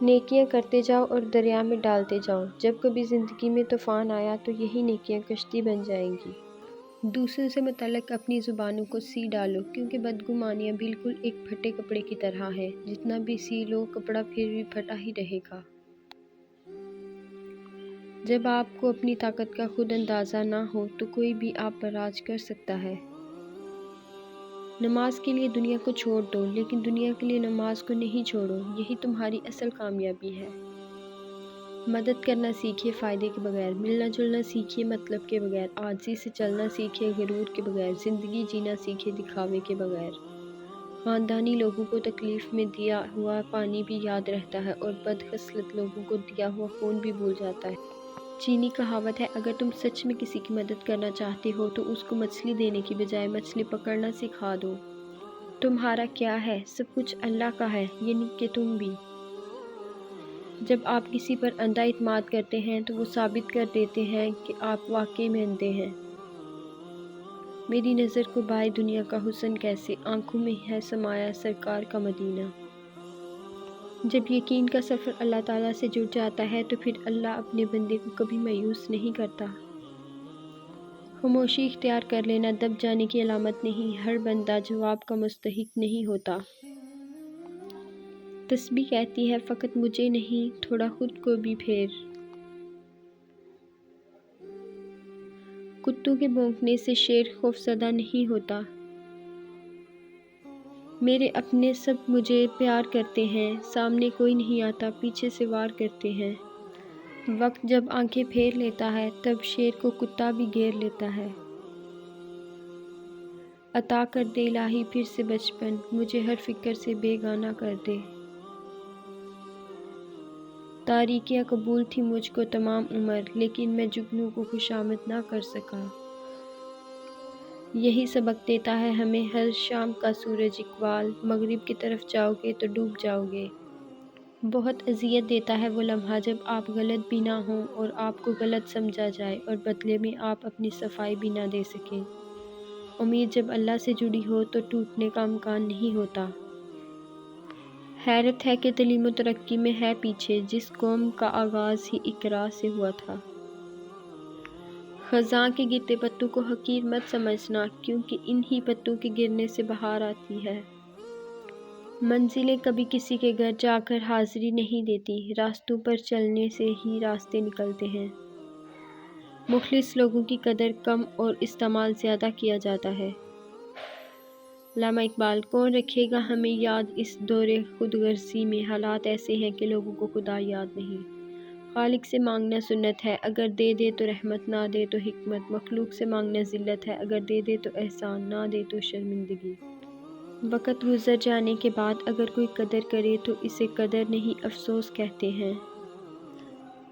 نیکیاں کرتے جاؤ اور دریا میں ڈالتے جاؤ۔ جب کبھی زندگی میں طوفان آیا تو یہی نیکیاں کشتی بن جائیں گی۔ دوسروں سے متعلق اپنی زبانوں کو سی ڈالو، کیونکہ بدگمانیاں بالکل ایک پھٹے کپڑے کی طرح ہے، جتنا بھی سی لو کپڑا پھر بھی پھٹا ہی رہے گا۔ جب آپ کو اپنی طاقت کا خود اندازہ نہ ہو تو کوئی بھی آپ پر راج کر سکتا ہے۔ نماز کے لیے دنیا کو چھوڑ دو، لیکن دنیا کے لیے نماز کو نہیں چھوڑو، یہی تمہاری اصل کامیابی ہے۔ مدد کرنا سیکھیے فائدے کے بغیر، ملنا جلنا سیکھیے مطلب کے بغیر، عاجزی سے چلنا سیکھیے غرور کے بغیر، زندگی جینا سیکھیے دکھاوے کے بغیر۔ خاندانی لوگوں کو تکلیف میں دیا ہوا پانی بھی یاد رہتا ہے اور بدخصلت لوگوں کو دیا ہوا خون بھی بھول جاتا ہے۔ چینی کہاوت ہے، اگر تم سچ میں کسی کی مدد کرنا چاہتے ہو تو اس کو مچھلی دینے کی بجائے مچھلی پکڑنا سکھا دو۔ تمہارا کیا ہے؟ سب کچھ اللہ کا ہے، یعنی کہ تم بھی۔ جب آپ کسی پر اندھا اعتماد کرتے ہیں تو وہ ثابت کر دیتے ہیں کہ آپ واقعی میں اندھے ہیں۔ میری نظر کو بھائے دنیا کا حسن کیسے، آنکھوں میں ہے سمایا سرکار کا مدینہ۔ جب یقین کا سفر اللہ تعالیٰ سے جڑ جاتا ہے تو پھر اللہ اپنے بندے کو کبھی مایوس نہیں کرتا۔ خاموشی اختیار کر لینا دب جانے کی علامت نہیں، ہر بندہ جواب کا مستحق نہیں ہوتا۔ تسبیح کہتی ہے، فقط مجھے نہیں، تھوڑا خود کو بھی پھیر۔ کتوں کے بھونکنے سے شیر خوفزدہ نہیں ہوتا۔ میرے اپنے سب مجھے پیار کرتے ہیں، سامنے کوئی نہیں آتا، پیچھے سے وار کرتے ہیں۔ وقت جب آنکھیں پھیر لیتا ہے تب شیر کو کتا بھی گھیر لیتا ہے۔ عطا کر دے الہی پھر سے بچپن، مجھے ہر فکر سے بے گانہ کر دے۔ تاریکیاں قبول تھی مجھ کو تمام عمر، لیکن میں جگنوں کو خوشامد نہ کر سکا۔ یہی سبق دیتا ہے ہمیں ہر شام کا سورج اقبال، مغرب کی طرف جاؤ گے تو ڈوب جاؤ گے۔ بہت اذیت دیتا ہے وہ لمحہ جب آپ غلط بھی نہ ہوں اور آپ کو غلط سمجھا جائے اور بدلے میں آپ اپنی صفائی بھی نہ دے سکیں۔ امید جب اللہ سے جڑی ہو تو ٹوٹنے کا امکان نہیں ہوتا۔ حیرت ہے کہ تعلیم و ترقی میں ہے پیچھے، جس قوم کا آغاز ہی اقرا سے ہوا تھا۔ خزاں کے گرتے پتوں کو حقیر مت سمجھنا، کیونکہ انہی پتوں کے گرنے سے بہار آتی ہے۔ منزلیں کبھی کسی کے گھر جا کر حاضری نہیں دیتی، راستوں پر چلنے سے ہی راستے نکلتے ہیں۔ مخلص لوگوں کی قدر کم اور استعمال زیادہ کیا جاتا ہے۔ علامہ اقبال۔ کون رکھے گا ہمیں یاد اس دور خود غرضی میں، حالات ایسے ہیں کہ لوگوں کو خدا یاد نہیں۔ خالق سے مانگنا سنت ہے، اگر دے دے تو رحمت نہ دے تو حکمت، مخلوق سے مانگنا ذلت ہے، اگر دے دے تو احسان نہ دے تو شرمندگی۔ وقت گزر جانے کے بعد اگر کوئی قدر کرے تو اسے قدر نہیں افسوس کہتے ہیں۔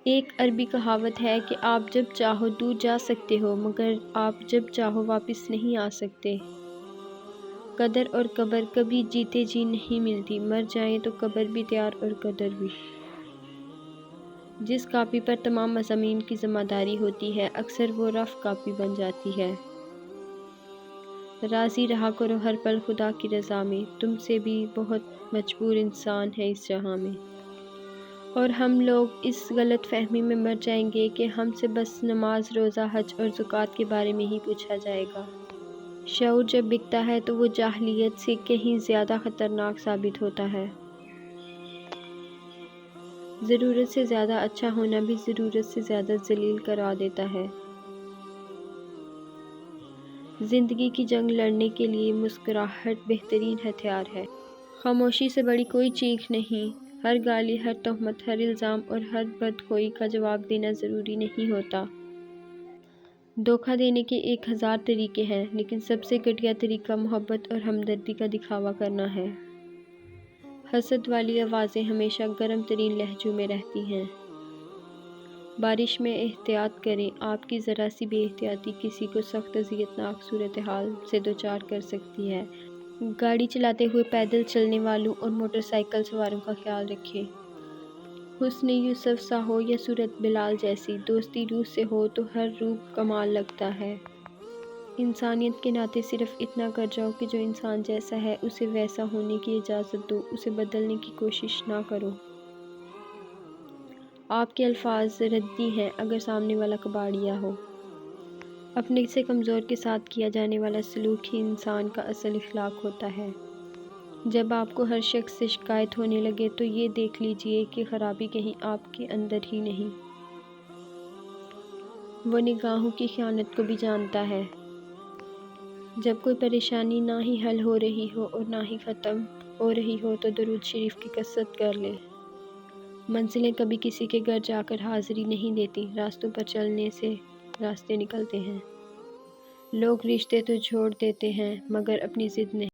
ایک عربی کہاوت ہے کہ آپ جب چاہو دور جا سکتے ہو، مگر آپ جب چاہو واپس نہیں آ سکتے۔ قدر اور قبر کبھی جیتے جی نہیں ملتی، مر جائیں تو قبر بھی تیار اور قدر بھی۔ جس کاپی پر تمام مضامین کی ذمہ داری ہوتی ہے، اکثر وہ رف کاپی بن جاتی ہے۔ راضی رہا کرو ہر پل خدا کی رضا میں، تم سے بھی بہت مجبور انسان ہے اس جہاں میں۔ اور ہم لوگ اس غلط فہمی میں مر جائیں گے کہ ہم سے بس نماز، روزہ، حج اور زکوٰۃ کے بارے میں ہی پوچھا جائے گا۔ شعور جب بکتا ہے تو وہ جاہلیت سے کہیں زیادہ خطرناک ثابت ہوتا ہے۔ ضرورت سے زیادہ اچھا ہونا بھی ضرورت سے زیادہ ذلیل کرا دیتا ہے۔ زندگی کی جنگ لڑنے کے لیے مسکراہٹ بہترین ہتھیار ہے۔ خاموشی سے بڑی کوئی چیخ نہیں۔ ہر گالی، ہر تہمت، ہر الزام اور ہر بدخوئی کا جواب دینا ضروری نہیں ہوتا۔ دھوکہ دینے کے 1000 طریقے ہیں، لیکن سب سے گھٹیا طریقہ محبت اور ہمدردی کا دکھاوا کرنا ہے۔ حسد والی آوازیں ہمیشہ گرم ترین لہجوں میں رہتی ہیں۔ بارش میں احتیاط کریں، آپ کی ذرا سی بے احتیاطی کسی کو سخت اذیتناک صورتحال سے دوچار کر سکتی ہے۔ گاڑی چلاتے ہوئے پیدل چلنے والوں اور موٹر سائیکل سواروں کا خیال رکھیں۔ حسن یوسف سا ہو یا صورت بلال جیسی، دوستی روح سے ہو تو ہر روپ کمال لگتا ہے۔ انسانیت کے ناطے صرف اتنا کر جاؤ کہ جو انسان جیسا ہے اسے ویسا ہونے کی اجازت دو، اسے بدلنے کی کوشش نہ کرو۔ آپ کے الفاظ ردی ہیں اگر سامنے والا کباڑیا ہو۔ اپنے سے کمزور کے ساتھ کیا جانے والا سلوک ہی انسان کا اصل اخلاق ہوتا ہے۔ جب آپ کو ہر شخص سے شکایت ہونے لگے تو یہ دیکھ لیجئے کہ خرابی کہیں آپ کے اندر ہی نہیں۔ وہ نگاہوں کی خیانت کو بھی جانتا ہے۔ جب کوئی پریشانی نہ ہی حل ہو رہی ہو اور نہ ہی ختم ہو رہی ہو تو درود شریف کی کثرت کر لے۔ منزلیں کبھی کسی کے گھر جا کر حاضری نہیں دیتی، راستوں پر چلنے سے راستے نکلتے ہیں۔ لوگ رشتے تو چھوڑ دیتے ہیں مگر اپنی ضد نہیں۔